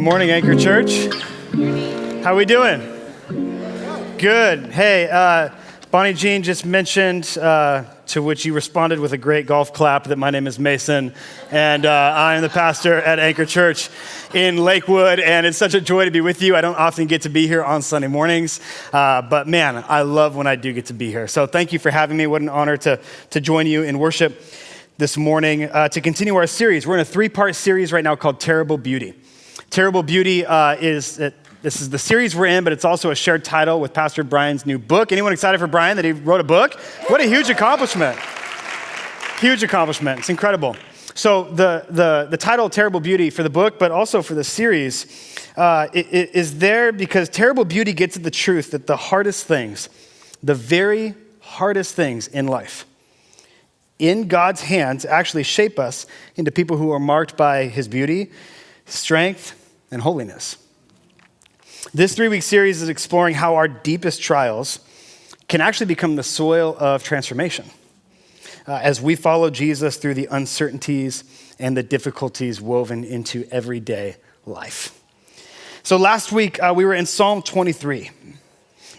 morning, Anchor Church. How we doing? Good. Hey, Bonnie Jean just mentioned, to which you responded with a great golf clap, that my name is Mason, and I am the pastor at Anchor Church in Lakewood, and it's such a joy to be with you. I don't often get to be here on Sunday mornings, but man, I love when I do get to be here. So thank you for having me. What an honor to join you in worship this morning. To continue our series, we're in a 3-part series right now called Terrible Beauty. Terrible Beauty this is the series we're in, but it's also a shared title with Pastor Brian's new book. Anyone excited for Brian that he wrote a book? What a huge accomplishment. Huge accomplishment. It's incredible. So the title, Terrible Beauty, for the book, but also for the series, is there because Terrible Beauty gets at the truth that the hardest things, the very hardest things in life, in God's hands actually shape us into people who are marked by his beauty, strength, and holiness. This 3-week series is exploring how our deepest trials can actually become the soil of transformation as we follow Jesus through the uncertainties and the difficulties woven into everyday life. So last week, we were in Psalm 23,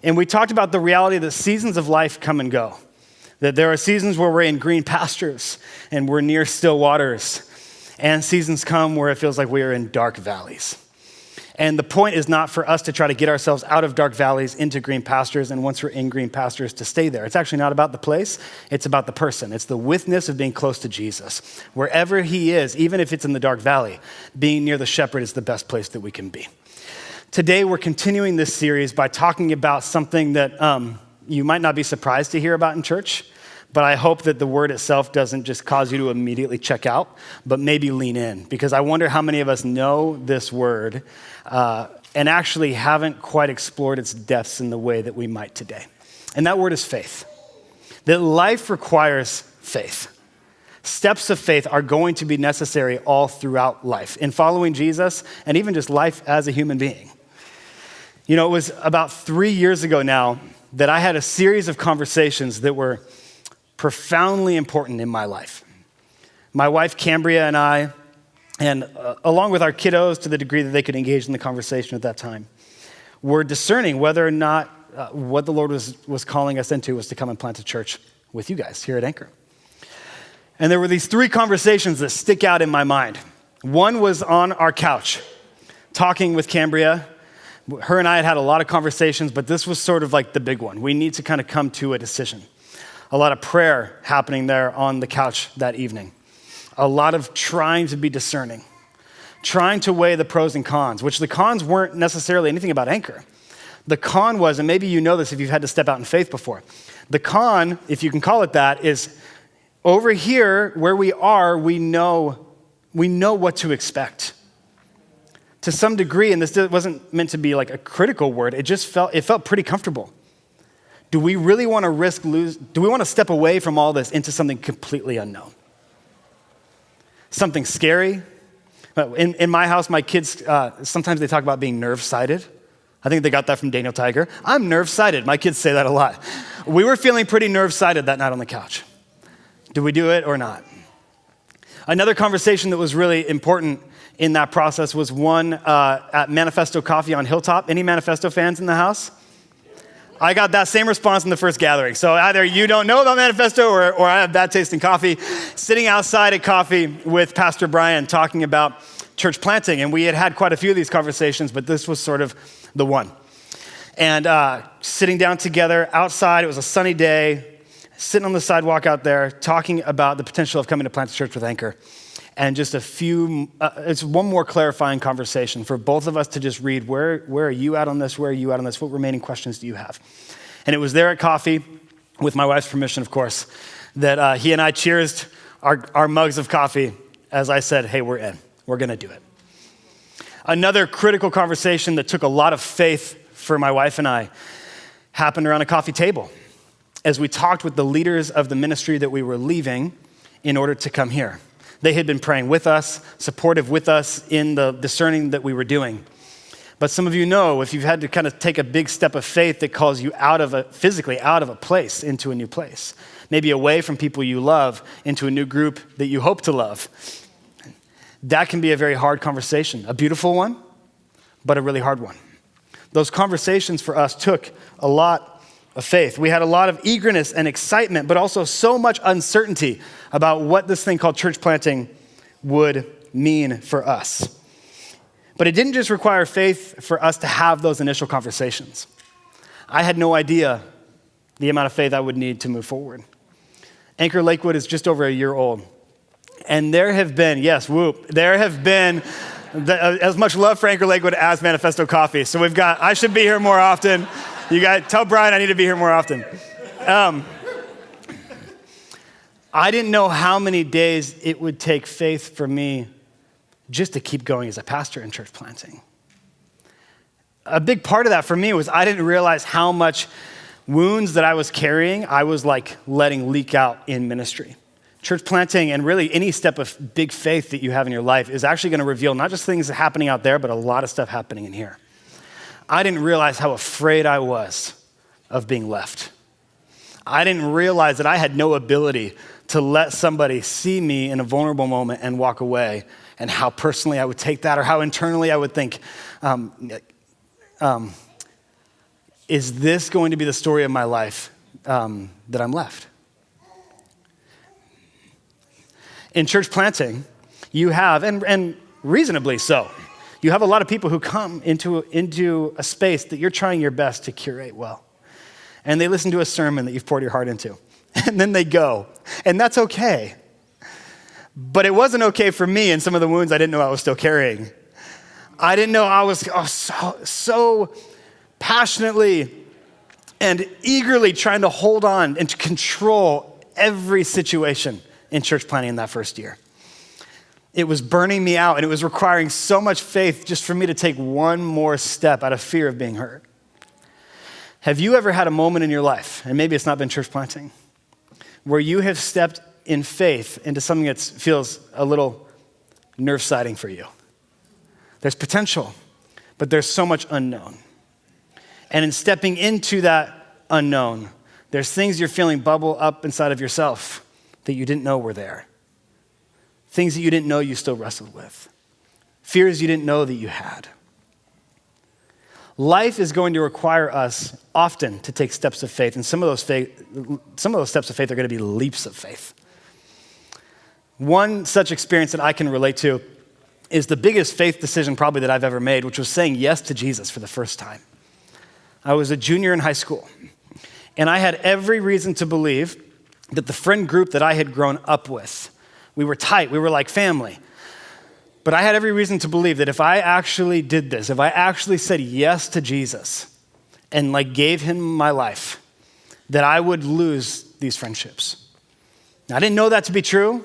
and we talked about the reality that seasons of life come and go, that there are seasons where we're in green pastures and we're near still waters, and seasons come where it feels like we are in dark valleys. And the point is not for us to try to get ourselves out of dark valleys into green pastures, and once we're in green pastures to stay there. It's actually not about the place, it's about the person. It's the witness of being close to Jesus. Wherever he is, even if it's in the dark valley, being near the shepherd is the best place that we can be. Today, we're continuing this series by talking about something that you might not be surprised to hear about in church, but I hope that the word itself doesn't just cause you to immediately check out, but maybe lean in, because I wonder how many of us know this word and actually haven't quite explored its depths in the way that we might today. And that word is faith. That life requires faith. Steps of faith are going to be necessary all throughout life, in following Jesus and even just life as a human being. You know, it was about 3 years ago now that I had a series of conversations that were profoundly important in my life. My wife, Cambria, and I, and along with our kiddos to the degree that they could engage in the conversation at that time, were discerning whether or not what the Lord was calling us into was to come and plant a church with you guys here at Anchor. And there were these 3 conversations that stick out in my mind. One was on our couch, talking with Cambria. Her and I had a lot of conversations, but this was sort of like the big one. We need to kind of come to a decision. A lot of prayer happening there on the couch that evening. A lot of trying to be discerning, trying to weigh the pros and cons, which the cons weren't necessarily anything about Anchor. The con was, and maybe you know this if you've had to step out in faith before, the con, if you can call it that, is over here where we are, we know what to expect. To some degree, and this wasn't meant to be like a critical word, it felt pretty comfortable. Do we really want to do we want to step away from all this into something completely unknown? Something scary? In my house, my kids, sometimes they talk about being nerve-sighted. I think they got that from Daniel Tiger. I'm nerve-sighted. My kids say that a lot. We were feeling pretty nerve-sighted that night on the couch. Do we do it or not? Another conversation that was really important in that process was one at Manifesto Coffee on Hilltop. Any Manifesto fans in the house? I got that same response in the first gathering. So either you don't know about Manifesto or I have bad taste in coffee. Sitting outside at coffee with Pastor Brian talking about church planting. And we had quite a few of these conversations, but this was sort of the one. And sitting down together outside, it was a sunny day, sitting on the sidewalk out there, talking about the potential of coming to plant a church with Anchor. And just it's one more clarifying conversation for both of us to just read, where are you at on this? Where are you at on this? What remaining questions do you have? And it was there at coffee, with my wife's permission, of course, that he and I cheersed our mugs of coffee as I said, hey, we're in. We're going to do it. Another critical conversation that took a lot of faith for my wife and I happened around a coffee table as we talked with the leaders of the ministry that we were leaving in order to come here. They had been praying with us, supportive with us in the discerning that we were doing. But some of you know, if you've had to kind of take a big step of faith that calls you physically out of a place into a new place, maybe away from people you love into a new group that you hope to love, that can be a very hard conversation. A beautiful one, but a really hard one. Those conversations for us took a lot of faith. We had a lot of eagerness and excitement, but also so much uncertainty about what this thing called church planting would mean for us. But it didn't just require faith for us to have those initial conversations. I had no idea the amount of faith I would need to move forward. Anchor Lakewood is just over a year old. And there have been, as much love for Anchor Lakewood as Manifesto Coffee. So I should be here more often. You guys, tell Brian I need to be here more often. I didn't know how many days it would take faith for me just to keep going as a pastor in church planting. A big part of that for me was I didn't realize how much wounds that I was carrying, I was like letting leak out in ministry. Church planting and really any step of big faith that you have in your life is actually going to reveal not just things happening out there, but a lot of stuff happening in here. I didn't realize how afraid I was of being left. I didn't realize that I had no ability to let somebody see me in a vulnerable moment and walk away, and how personally I would take that, or how internally I would think, is this going to be the story of my life that I'm left? In church planting, you have, and reasonably so, you have a lot of people who come into a space that you're trying your best to curate well. And they listen to a sermon that you've poured your heart into. And then they go. And that's okay. But it wasn't okay for me and some of the wounds I didn't know I was still carrying. I didn't know I was so passionately and eagerly trying to hold on and to control every situation in church planting in that first year. It was burning me out, and it was requiring so much faith just for me to take one more step out of fear of being hurt. Have you ever had a moment in your life, and maybe it's not been church planting, where you have stepped in faith into something that feels a little nerve-siding for you? There's potential, but there's so much unknown. And in stepping into that unknown, there's things you're feeling bubble up inside of yourself that you didn't know were there. Things that you didn't know you still wrestled with. Fears you didn't know that you had. Life is going to require us often to take steps of faith, and some of those steps of faith are going to be leaps of faith. One such experience that I can relate to is the biggest faith decision probably that I've ever made, which was saying yes to Jesus for the first time. I was a junior in high school, and I had every reason to believe that the friend group that I had grown up with, we were tight, we were like family. But I had every reason to believe that if I actually did this, if I actually said yes to Jesus and gave him my life, that I would lose these friendships. Now, I didn't know that to be true,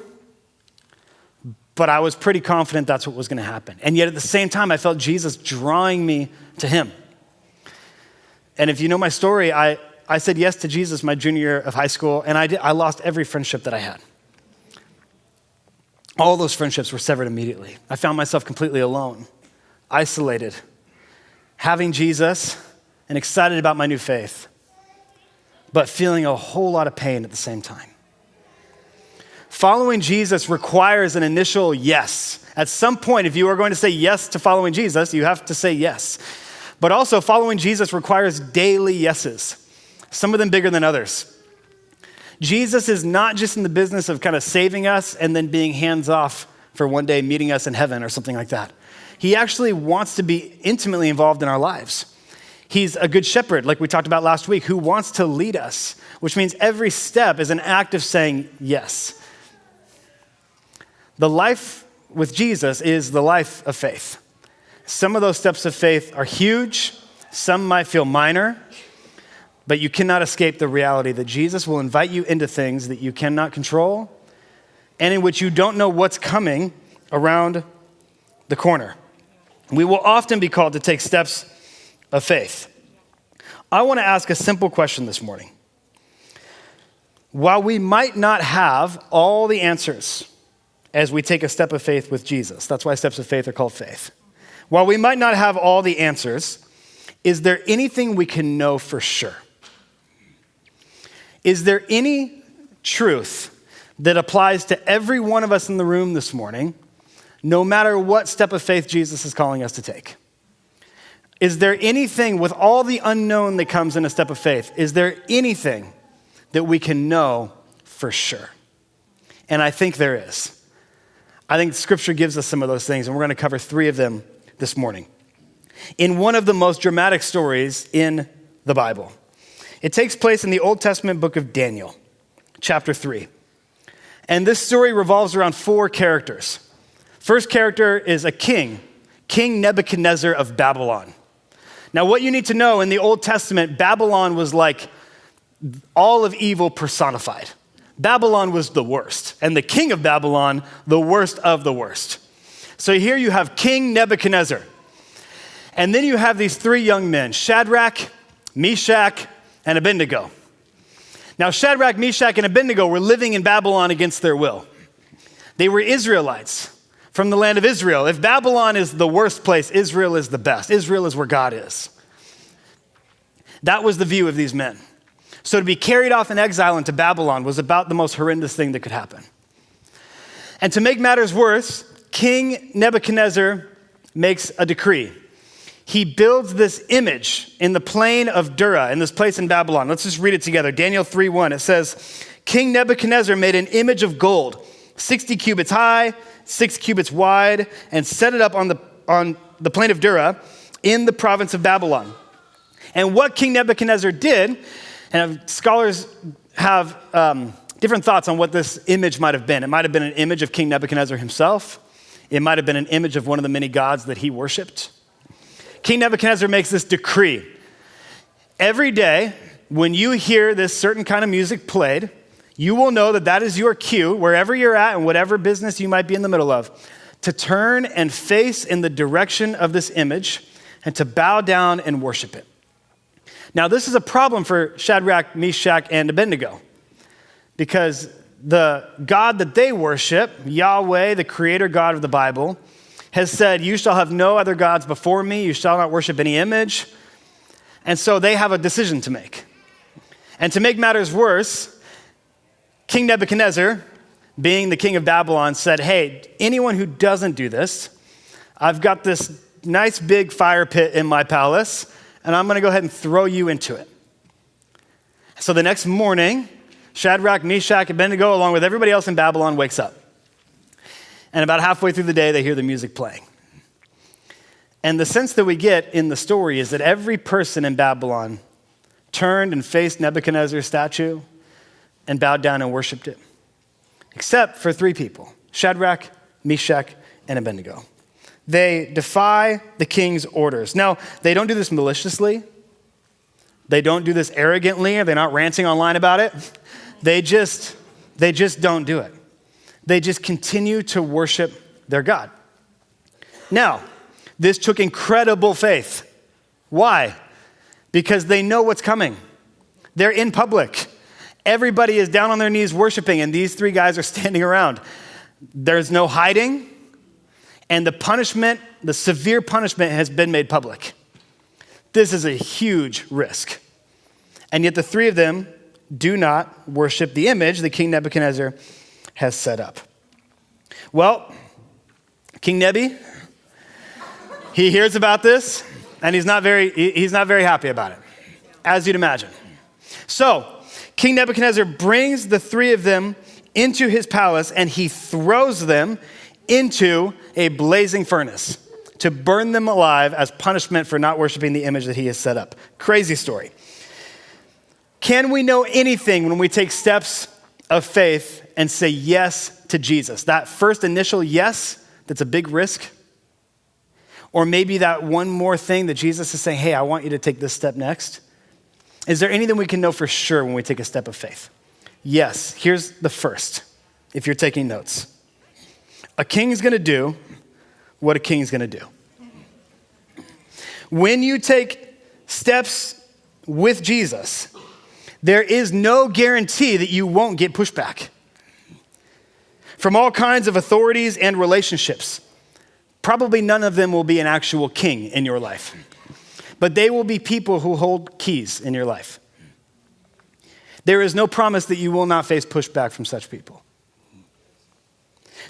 but I was pretty confident that's what was going to happen. And yet at the same time, I felt Jesus drawing me to him. And if you know my story, I said yes to Jesus my junior year of high school, and I lost every friendship that I had. All those friendships were severed immediately. I found myself completely alone, isolated, having Jesus and excited about my new faith, but feeling a whole lot of pain at the same time. Following Jesus requires an initial yes. At some point, if you are going to say yes to following Jesus, you have to say yes. But also, following Jesus requires daily yeses, some of them bigger than others. Jesus is not just in the business of kind of saving us and then being hands-off for one day meeting us in heaven or something like that. He actually wants to be intimately involved in our lives. He's a good shepherd, like we talked about last week, who wants to lead us, which means every step is an act of saying yes. The life with Jesus is the life of faith. Some of those steps of faith are huge. Some might feel minor. But you cannot escape the reality that Jesus will invite you into things that you cannot control and in which you don't know what's coming around the corner. We will often be called to take steps of faith. I want to ask a simple question this morning. While we might not have all the answers as we take a step of faith with Jesus, that's why steps of faith are called faith. While we might not have all the answers, is there anything we can know for sure? Is there any truth that applies to every one of us in the room this morning, no matter what step of faith Jesus is calling us to take? is there anything with all the unknown that comes in a step of faith, is there anything that we can know for sure? And I think there is. I think Scripture gives us some of those things, and we're going to cover 3 of them this morning. In one of the most dramatic stories in the Bible. It takes place in the Old Testament book of Daniel, chapter 3. And this story revolves around 4 characters. First character is a king, King Nebuchadnezzar of Babylon. Now, what you need to know, in the Old Testament, Babylon was like all of evil personified. Babylon was the worst, and the king of Babylon, the worst of the worst. So here you have King Nebuchadnezzar. And then you have these 3 young men, Shadrach, Meshach, and Abednego. Now, Shadrach, Meshach, and Abednego were living in Babylon against their will. They were Israelites from the land of Israel. If Babylon is the worst place, Israel is the best. Israel is where God is. That was the view of these men. So to be carried off in exile into Babylon was about the most horrendous thing that could happen. And to make matters worse, King Nebuchadnezzar makes a decree. He builds this image in the plain of Dura, in this place in Babylon. Let's just read it together. Daniel 3:1, it says, King Nebuchadnezzar made an image of gold, 60 cubits high, 6 cubits wide, and set it up on the plain of Dura in the province of Babylon. And what King Nebuchadnezzar did, and scholars have different thoughts on what this image might have been. It might have been an image of King Nebuchadnezzar himself. It might have been an image of one of the many gods that he worshiped. King Nebuchadnezzar makes this decree. Every day, when you hear this certain kind of music played, you will know that that is your cue, wherever you're at and whatever business you might be in the middle of, to turn and face in the direction of this image and to bow down and worship it. Now, this is a problem for Shadrach, Meshach, and Abednego, because the God that they worship, Yahweh, the creator God of the Bible, has said, you shall have no other gods before me, you shall not worship any image. And so they have a decision to make. And to make matters worse, King Nebuchadnezzar, being the king of Babylon, said, hey, anyone who doesn't do this, I've got this nice big fire pit in my palace, and I'm going to go ahead and throw you into it. So the next morning, Shadrach, Meshach, Abednego, along with everybody else in Babylon, wakes up. And about halfway through the day, they hear the music playing. And the sense that we get in the story is that every person in Babylon turned and faced Nebuchadnezzar's statue and bowed down and worshiped it, except for 3 people, Shadrach, Meshach, and Abednego. They defy the king's orders. Now, they don't do this maliciously. They don't do this arrogantly, or they're not ranting online about it. They just don't do it. They just continue to worship their God. Now, this took incredible faith. Why? Because they know what's coming. They're in public. Everybody is down on their knees worshiping, and these 3 guys are standing around. There's no hiding, and the punishment, the severe punishment, has been made public. This is a huge risk. And yet the 3 of them do not worship the image that King Nebuchadnezzar has set up. Well, King Nebi, he hears about this, and he's not very happy about it, as you'd imagine. So King Nebuchadnezzar brings the 3 of them into his palace, and he throws them into a blazing furnace to burn them alive as punishment for not worshiping the image that he has set up. Crazy story. Can we know anything when we take steps of faith and say yes to Jesus? That first initial yes, that's a big risk. Or maybe that one more thing that Jesus is saying, hey, I want you to take this step next. Is there anything we can know for sure when we take a step of faith? Yes, here's the first, if you're taking notes. A king's gonna do what a king's gonna do. When you take steps with Jesus, there is no guarantee that you won't get pushback from all kinds of authorities and relationships. Probably none of them will be an actual king in your life, but they will be people who hold keys in your life. There is no promise that you will not face pushback from such people.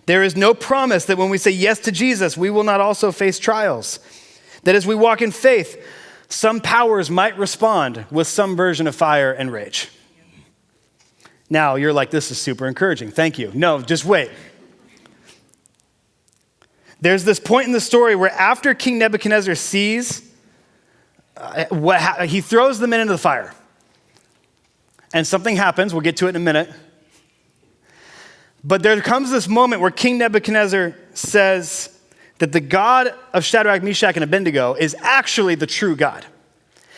There is no promise that when we say yes to Jesus, we will not also face trials. That as we walk in faith, some powers might respond with some version of fire and rage. Now, you're like, this is super encouraging. Thank you. No, just wait. There's this point in the story where after King Nebuchadnezzar sees he throws the men into the fire. And something happens. We'll get to it in a minute. But there comes this moment where King Nebuchadnezzar says that the God of Shadrach, Meshach, and Abednego is actually the true God.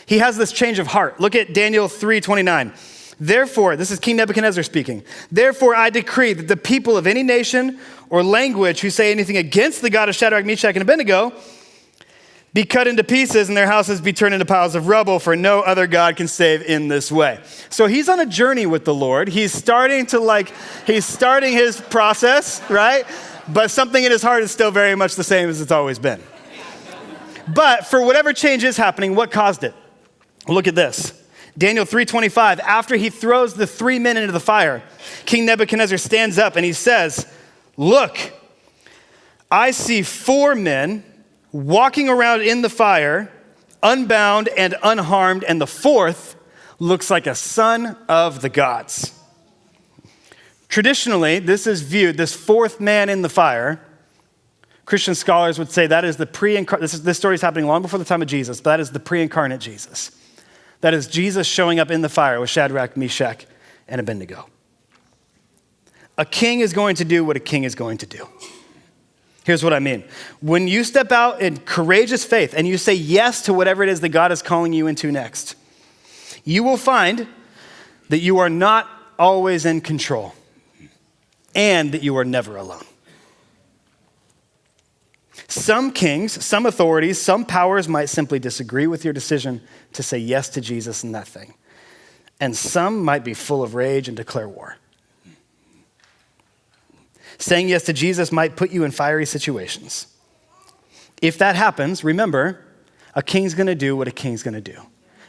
He has this change of heart. Look at Daniel 3:29. Therefore, this is King Nebuchadnezzar speaking. Therefore, I decree that the people of any nation or language who say anything against the God of Shadrach, Meshach, and Abednego be cut into pieces and their houses be turned into piles of rubble, for no other God can save in this way. So he's on a journey with the Lord. He's starting his process, right? But something in his heart is still very much the same as it's always been. But for whatever change is happening, what caused it? Look at this. Daniel 3:25, after he throws the 3 men into the fire, King Nebuchadnezzar stands up and he says, look, I see 4 men walking around in the fire, unbound and unharmed, and the 4th looks like a son of the gods. Traditionally, this is viewed, this 4th man in the fire, Christian scholars would say that is the this story is happening long before the time of Jesus, but that is the pre-incarnate Jesus. That is Jesus showing up in the fire with Shadrach, Meshach, and Abednego. A king is going to do what a king is going to do. Here's what I mean. When you step out in courageous faith and you say yes to whatever it is that God is calling you into next, you will find that you are not always in control and that you are never alone. Some kings, some authorities, some powers might simply disagree with your decision to say yes to Jesus and that thing. And some might be full of rage and declare war. Saying yes to Jesus might put you in fiery situations. If that happens, remember, a king's going to do what a king's going to do.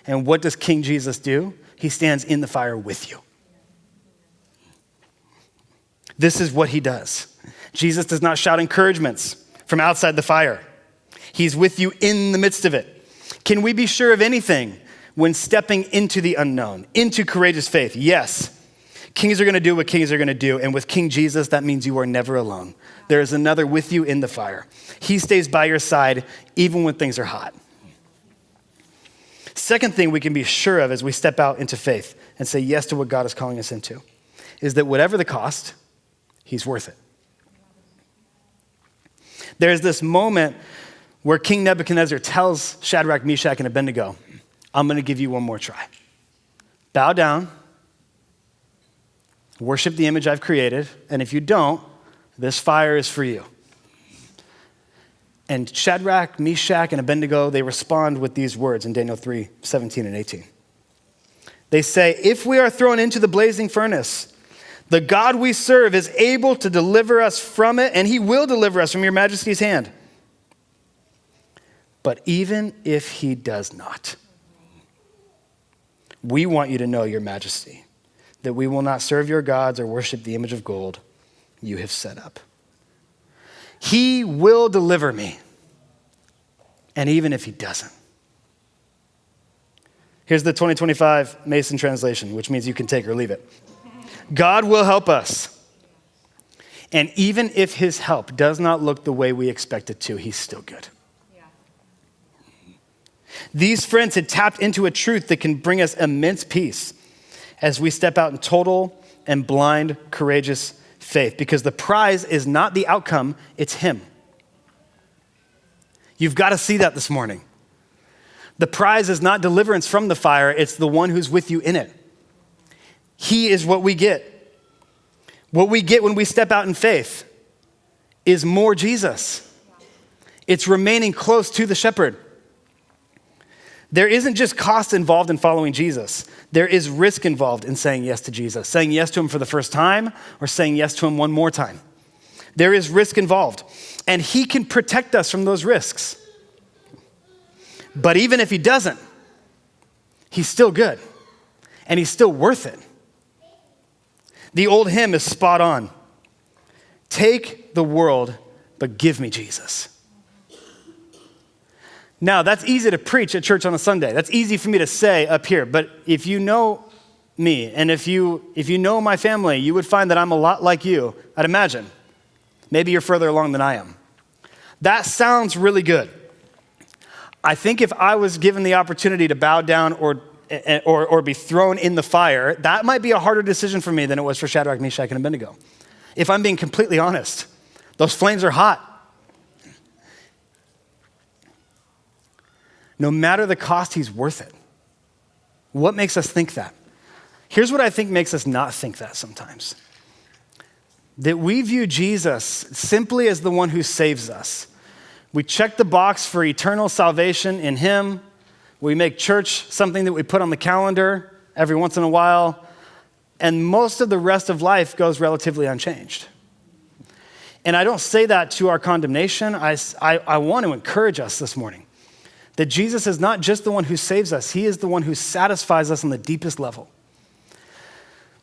And what does King Jesus do? He stands in the fire with you. This is what he does. Jesus does not shout encouragements from outside the fire. He's with you in the midst of it. Can we be sure of anything when stepping into the unknown, into courageous faith? Yes. Kings are going to do what kings are going to do. And with King Jesus, that means you are never alone. There is another with you in the fire. He stays by your side even when things are hot. Second thing we can be sure of as we step out into faith and say yes to what God is calling us into is that whatever the cost, he's worth it. There's this moment where King Nebuchadnezzar tells Shadrach, Meshach, and Abednego, I'm going to give you one more try. Bow down, worship the image I've created, and if you don't, this fire is for you. And Shadrach, Meshach, and Abednego, they respond with these words in Daniel 3:17 and 18. They say, if we are thrown into the blazing furnace, the God we serve is able to deliver us from it, and he will deliver us from your majesty's hand. But even if he does not, we want you to know, your majesty, that we will not serve your gods or worship the image of gold you have set up. He will deliver me, and even if he doesn't. Here's the 2025 Mason translation, which means you can take or leave it. God will help us. And even if his help does not look the way we expect it to, he's still good. Yeah. These friends had tapped into a truth that can bring us immense peace as we step out in total and blind, courageous faith, because the prize is not the outcome, it's him. You've got to see that this morning. The prize is not deliverance from the fire, it's the one who's with you in it. He is what we get. What we get when we step out in faith is more Jesus. It's remaining close to the shepherd. There isn't just cost involved in following Jesus. There is risk involved in saying yes to Jesus, saying yes to him for the first time or saying yes to him one more time. There is risk involved, and he can protect us from those risks. But even if he doesn't, he's still good, and he's still worth it. The old hymn is spot on. Take the world, but give me Jesus. Now, that's easy to preach at church on a Sunday. That's easy for me to say up here. But if you know me and if you know my family, you would find that I'm a lot like you, I'd imagine. Maybe you're further along than I am. That sounds really good. I think if I was given the opportunity to bow down or be thrown in the fire, that might be a harder decision for me than it was for Shadrach, Meshach, and Abednego. If I'm being completely honest, those flames are hot. No matter the cost, he's worth it. What makes us think that? Here's what I think makes us not think that sometimes. That we view Jesus simply as the one who saves us. We check the box for eternal salvation in him. We make church something that we put on the calendar every once in a while. And most of the rest of life goes relatively unchanged. And I don't say that to our condemnation. I want to encourage us this morning that Jesus is not just the one who saves us. He is the one who satisfies us on the deepest level.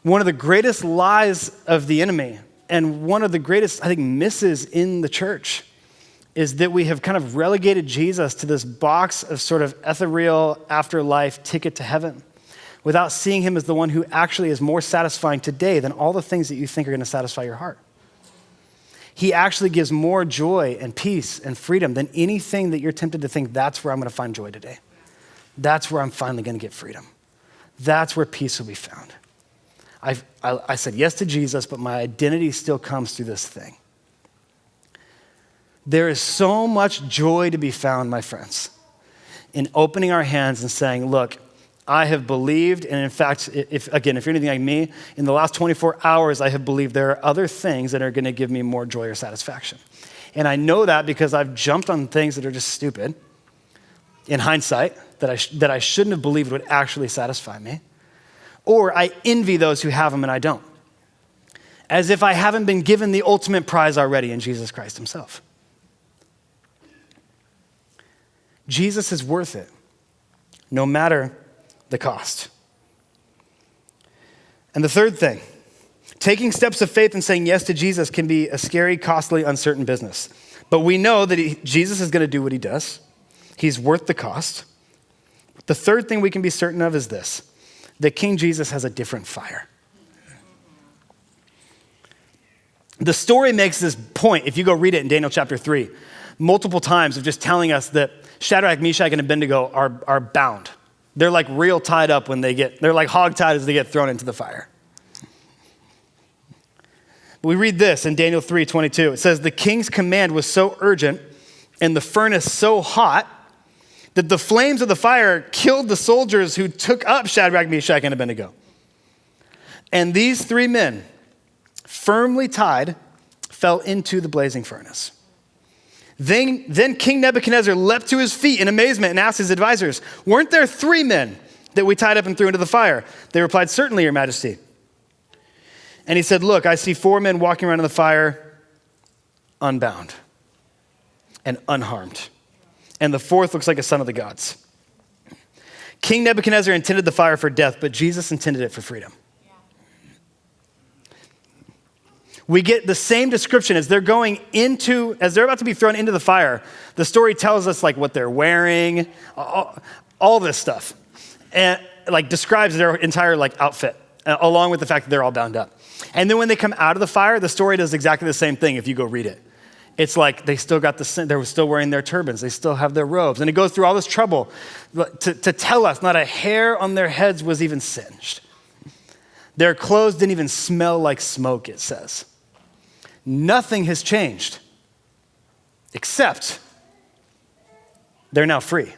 One of the greatest lies of the enemy and one of the greatest, I think, misses in the church is that we have kind of relegated Jesus to this box of sort of ethereal afterlife ticket to heaven without seeing him as the one who actually is more satisfying today than all the things that you think are going to satisfy your heart. He actually gives more joy and peace and freedom than anything that you're tempted to think, that's where I'm going to find joy today. That's where I'm finally going to get freedom. That's where peace will be found. I said yes to Jesus, but my identity still comes through this thing. There is so much joy to be found, my friends, in opening our hands and saying, look, I have believed, and in fact, if you're anything like me, in the last 24 hours, I have believed there are other things that are going to give me more joy or satisfaction. And I know that because I've jumped on things that are just stupid, in hindsight, that I shouldn't have believed would actually satisfy me. Or I envy those who have them and I don't. As if I haven't been given the ultimate prize already in Jesus Christ himself. Jesus is worth it, no matter the cost. And the third thing, taking steps of faith and saying yes to Jesus can be a scary, costly, uncertain business. But we know that Jesus is going to do what he does. He's worth the cost. The third thing we can be certain of is this, that King Jesus has a different fire. The story makes this point, if you go read it in Daniel chapter 3, multiple times of just telling us that Shadrach, Meshach, and Abednego are bound. They're like real tied up they're like hog-tied as they get thrown into the fire. We read this in Daniel 3:22. It says, the king's command was so urgent and the furnace so hot that the flames of the fire killed the soldiers who took up Shadrach, Meshach, and Abednego. And these three men, firmly tied, fell into the blazing furnace. Then King Nebuchadnezzar leapt to his feet in amazement and asked his advisors, weren't there three men that we tied up and threw into the fire? They replied, certainly, your majesty. And he said, look, I see four men walking around in the fire unbound and unharmed. And the fourth looks like a son of the gods. King Nebuchadnezzar intended the fire for death, but Jesus intended it for freedom. We get the same description as they're about to be thrown into the fire. The story tells us like what they're wearing, all this stuff, and like describes their entire like outfit, along with the fact that they're all bound up. And then when they come out of the fire, the story does exactly the same thing if you go read it. It's like they were still wearing their turbans. They still have their robes. And it goes through all this trouble to tell us not a hair on their heads was even singed. Their clothes didn't even smell like smoke, it says. Nothing has changed, except they're now free.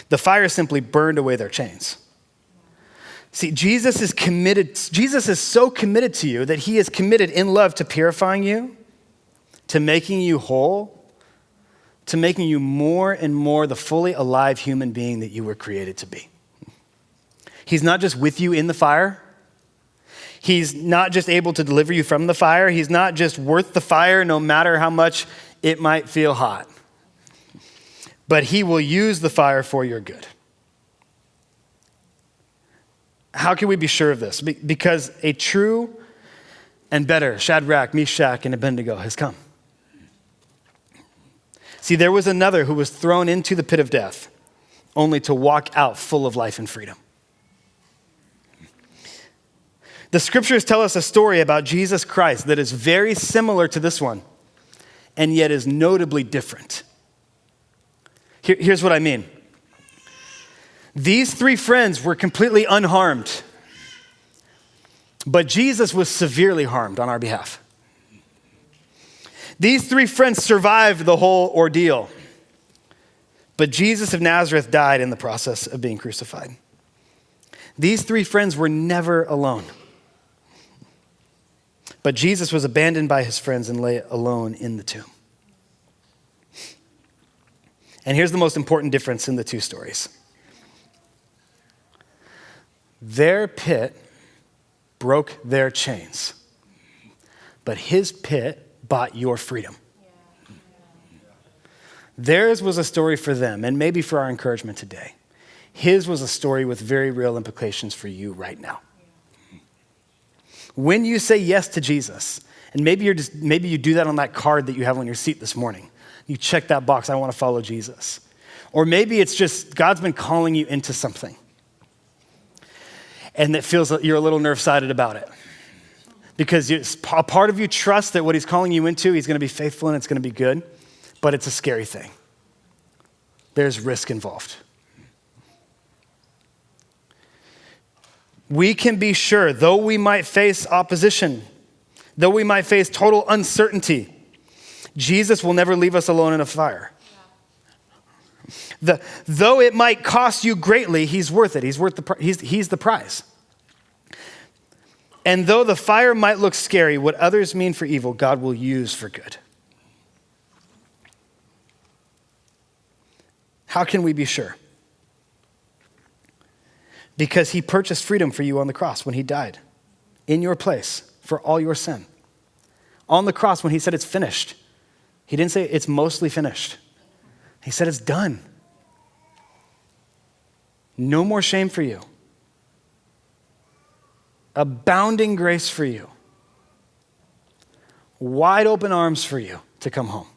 The fire simply burned away their chains. See, Jesus is so committed to you that he is committed in love to purifying you, to making you whole, to making you more and more the fully alive human being that you were created to be. He's not just with you in the fire. He's not just able to deliver you from the fire. He's not just worth the fire no matter how much it might feel hot. But he will use the fire for your good. How can we be sure of this? Because a true and better Shadrach, Meshach, and Abednego has come. See, there was another who was thrown into the pit of death, only to walk out full of life and freedom. The scriptures tell us a story about Jesus Christ that is very similar to this one, and yet is notably different. Here's what I mean. These three friends were completely unharmed, but Jesus was severely harmed on our behalf. These three friends survived the whole ordeal, but Jesus of Nazareth died in the process of being crucified. These three friends were never alone, but Jesus was abandoned by his friends and lay alone in the tomb. And here's the most important difference in the two stories. Their pit broke their chains, but his pit bought your freedom. Theirs was a story for them, and maybe for our encouragement today. His was a story with very real implications for you right now. When you say yes to Jesus, and maybe you do that on that card that you have on your seat this morning. You check that box, I want to follow Jesus. Or maybe it's just God's been calling you into something, and it feels like you're a little nerve-sided about it. Because a part of you trusts that what he's calling you into, he's going to be faithful and it's going to be good, but it's a scary thing. There's risk involved. We can be sure, though we might face opposition, though we might face total uncertainty, Jesus will never leave us alone in a fire. Though it might cost you greatly, he's worth it. He's the prize. And though the fire might look scary, what others mean for evil, God will use for good. How can we be sure? Because he purchased freedom for you on the cross when he died in your place for all your sin. On the cross when he said it's finished, he didn't say it's mostly finished. He said it's done. No more shame for you. Abounding grace for you. Wide open arms for you to come home.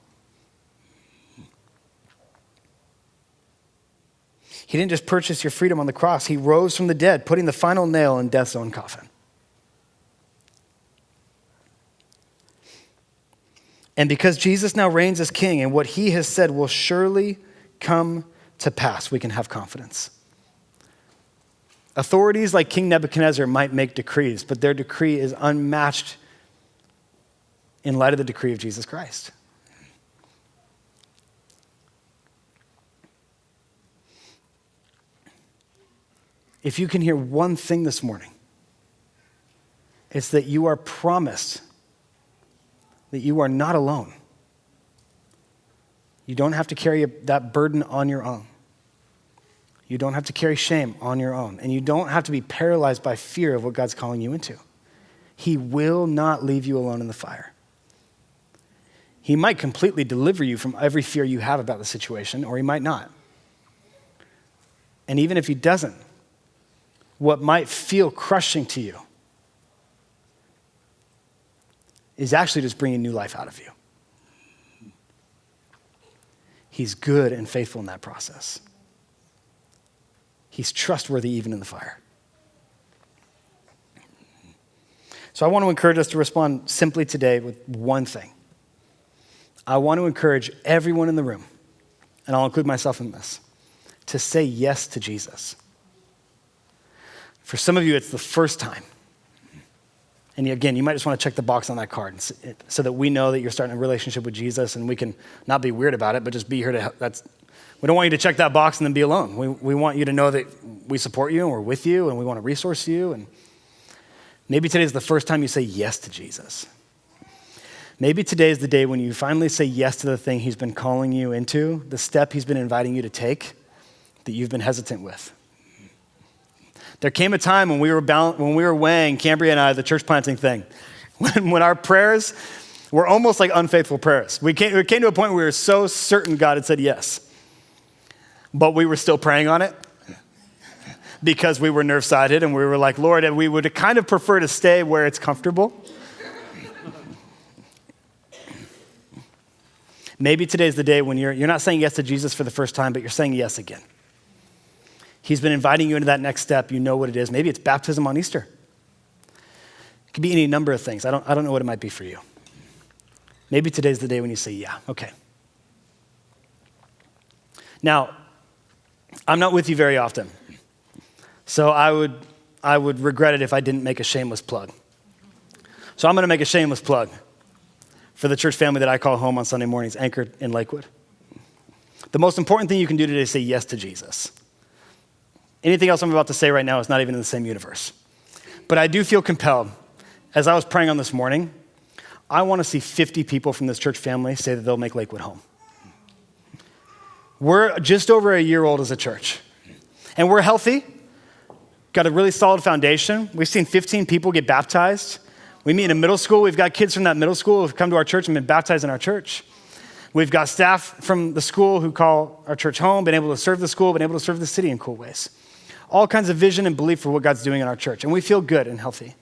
He didn't just purchase your freedom on the cross. He rose from the dead, putting the final nail in death's own coffin. And because Jesus now reigns as king and what he has said will surely come to pass, we can have confidence. Authorities like King Nebuchadnezzar might make decrees, but their decree is unmatched in light of the decree of Jesus Christ. If you can hear one thing this morning, it's that you are promised that you are not alone. You don't have to carry that burden on your own. You don't have to carry shame on your own. And you don't have to be paralyzed by fear of what God's calling you into. He will not leave you alone in the fire. He might completely deliver you from every fear you have about the situation, or he might not. And even if he doesn't, what might feel crushing to you is actually just bringing new life out of you. He's good and faithful in that process. He's trustworthy even in the fire. So I want to encourage us to respond simply today with one thing. I want to encourage everyone in the room, and I'll include myself in this, to say yes to Jesus. For some of you, it's the first time. And again, you might just want to check the box on that card so that we know that you're starting a relationship with Jesus, and we can not be weird about it, but just be here to help. We don't want you to check that box and then be alone. We want you to know that we support you and we're with you and we want to resource you. And maybe today is the first time you say yes to Jesus. Maybe today is the day when you finally say yes to the thing he's been calling you into, the step he's been inviting you to take that you've been hesitant with. There came a time when we were weighing, Cambria and I, the church planting thing, when our prayers were almost like unfaithful prayers. We came to a point where we were so certain God had said yes, but we were still praying on it because we were nerve-sided and we were like, Lord, and we would kind of prefer to stay where it's comfortable. Maybe today's the day when you're not saying yes to Jesus for the first time, but you're saying yes again. He's been inviting you into that next step. You know what it is. Maybe it's baptism on Easter. It could be any number of things. I don't know what it might be for you. Maybe today's the day when you say, yeah, okay. Now, I'm not with you very often, so I would regret it if I didn't make a shameless plug. So I'm going to make a shameless plug for the church family that I call home on Sunday mornings, anchored in Lakewood. The most important thing you can do today is say yes to Jesus. Anything else I'm about to say right now is not even in the same universe. But I do feel compelled, as I was praying on this morning, I want to see 50 people from this church family say that they'll make Lakewood home. We're just over a year old as a church, and we're healthy, got a really solid foundation. We've seen 15 people get baptized. We meet in a middle school. We've got kids from that middle school who've come to our church and been baptized in our church. We've got staff from the school who call our church home, been able to serve the school, been able to serve the city in cool ways. All kinds of vision and belief for what God's doing in our church, and we feel good and healthy.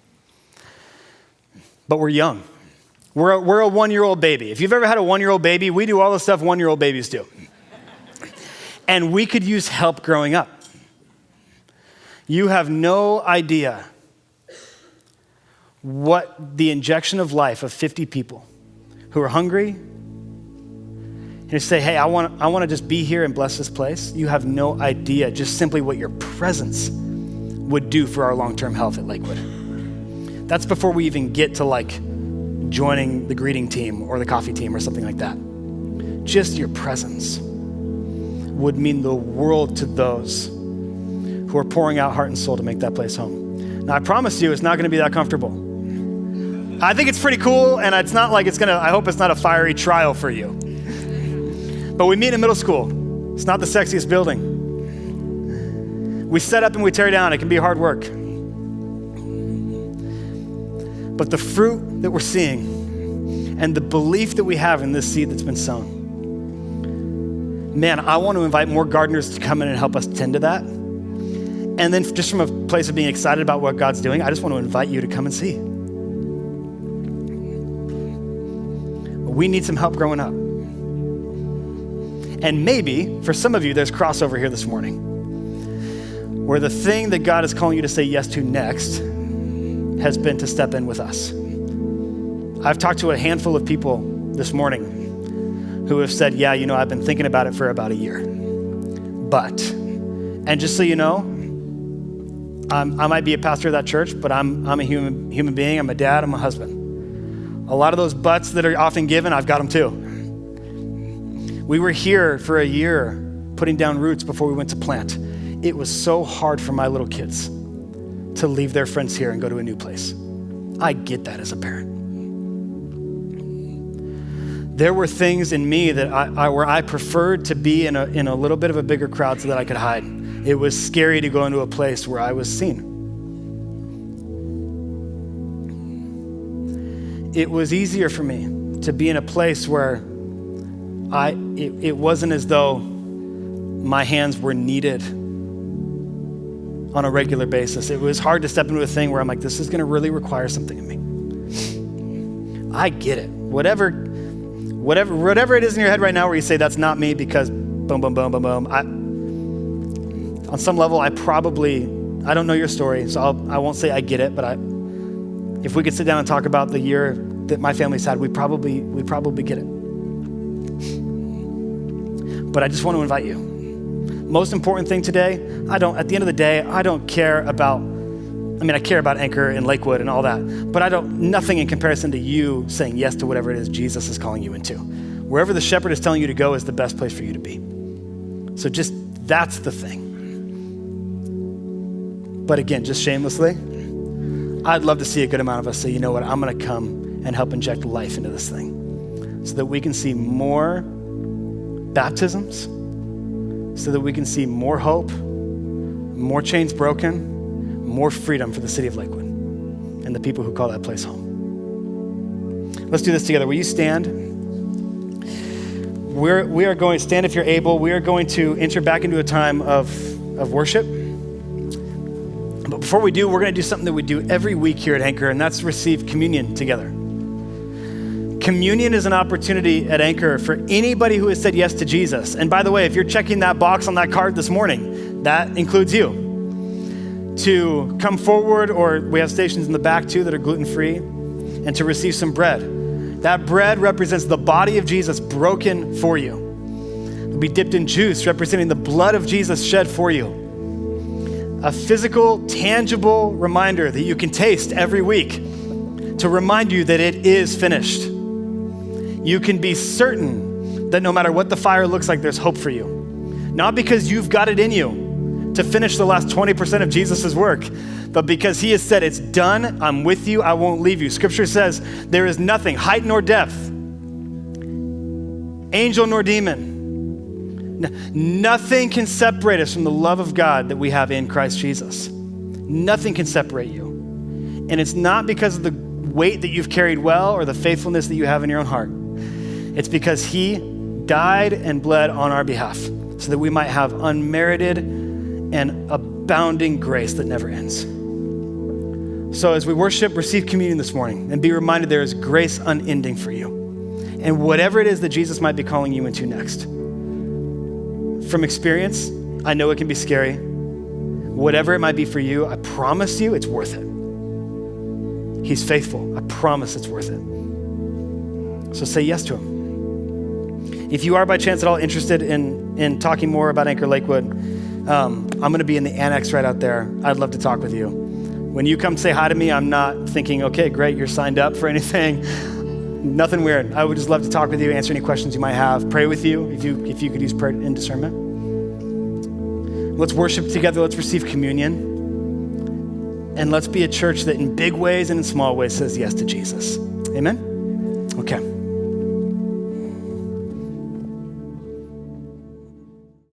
But we're young. We're a one-year-old baby. If you've ever had a one-year-old baby, we do all the stuff one-year-old babies do. And we could use help growing up. You have no idea what the injection of life of 50 people who are hungry and you say, hey, I want to just be here and bless this place. You have no idea just simply what your presence would do for our long-term health at Lakewood. That's before we even get to like joining the greeting team or the coffee team or something like that. Just your presence would mean the world to those who are pouring out heart and soul to make that place home. Now, I promise you, it's not going to be that comfortable. I think it's pretty cool, and it's not like I hope it's not a fiery trial for you. But we meet in middle school. It's not the sexiest building. We set up and we tear down. It can be hard work. But the fruit that we're seeing and the belief that we have in this seed that's been sown, man, I want to invite more gardeners to come in and help us tend to that. And then just from a place of being excited about what God's doing, I just want to invite you to come and see. We need some help growing up. And maybe, for some of you, there's crossover here this morning, where the thing that God is calling you to say yes to next has been to step in with us. I've talked to a handful of people this morning who have said, yeah, I've been thinking about it for about a year. And just so you know, I might be a pastor of that church, but I'm a human being. I'm a dad, I'm a husband. A lot of those buts that are often given, I've got them too. We were here for a year putting down roots before we went to plant. It was so hard for my little kids to leave their friends here and go to a new place. I get that as a parent. There were things in me that where I preferred to be in a little bit of a bigger crowd so that I could hide. It was scary to go into a place where I was seen. It was easier for me to be in a place where it wasn't as though my hands were needed on a regular basis. It was hard to step into a thing where I'm like, this is going to really require something of me. I get it. Whatever it is in your head right now where you say that's not me because boom, boom, boom, boom, boom. On some level, I don't know your story, so I won't say I get it, but if we could sit down and talk about the year that my family's had, we probably get it. But I just want to invite you. Most important thing today, at the end of the day, I don't care about, I care about Anchor and Lakewood and all that, but nothing in comparison to you saying yes to whatever it is Jesus is calling you into. Wherever the shepherd is telling you to go is the best place for you to be. So that's the thing. But again, just shamelessly, I'd love to see a good amount of us say, you know what, I'm going to come and help inject life into this thing so that we can see more baptisms, so that we can see more hope, more chains broken, more freedom for the city of Lakewood and the people who call that place home. Let's do this together. Will you stand? We are going to stand if you're able. We are going to enter back into a time of worship. But before we do, we're going to do something that we do every week here at Anchor, and that's receive communion together. Communion is an opportunity at Anchor for anybody who has said yes to Jesus. And by the way, if you're checking that box on that card this morning, that includes you. To come forward, or we have stations in the back too that are gluten-free, and to receive some bread. That bread represents the body of Jesus broken for you. It'll be dipped in juice representing the blood of Jesus shed for you. A physical, tangible reminder that you can taste every week to remind you that it is finished. You can be certain that no matter what the fire looks like, there's hope for you. Not because you've got it in you to finish the last 20% of Jesus' work, but because he has said, it's done, I'm with you, I won't leave you. Scripture says there is nothing, height nor depth, angel nor demon, nothing can separate us from the love of God that we have in Christ Jesus. Nothing can separate you. And it's not because of the weight that you've carried well or the faithfulness that you have in your own heart. It's because he died and bled on our behalf so that we might have unmerited and abounding grace that never ends. So as we worship, receive communion this morning and be reminded there is grace unending for you. And whatever it is that Jesus might be calling you into next. From experience, I know it can be scary. Whatever it might be for you, I promise you it's worth it. He's faithful. I promise it's worth it. So say yes to him. If you are by chance at all interested in talking more about Anchor Lakewood, I'm going to be in the annex right out there. I'd love to talk with you. When you come say hi to me, I'm not thinking, okay, great, you're signed up for anything. Nothing weird. I would just love to talk with you, answer any questions you might have, pray with you if you could use prayer and discernment. Let's worship together. Let's receive communion. And let's be a church that in big ways and in small ways says yes to Jesus. Amen? Okay.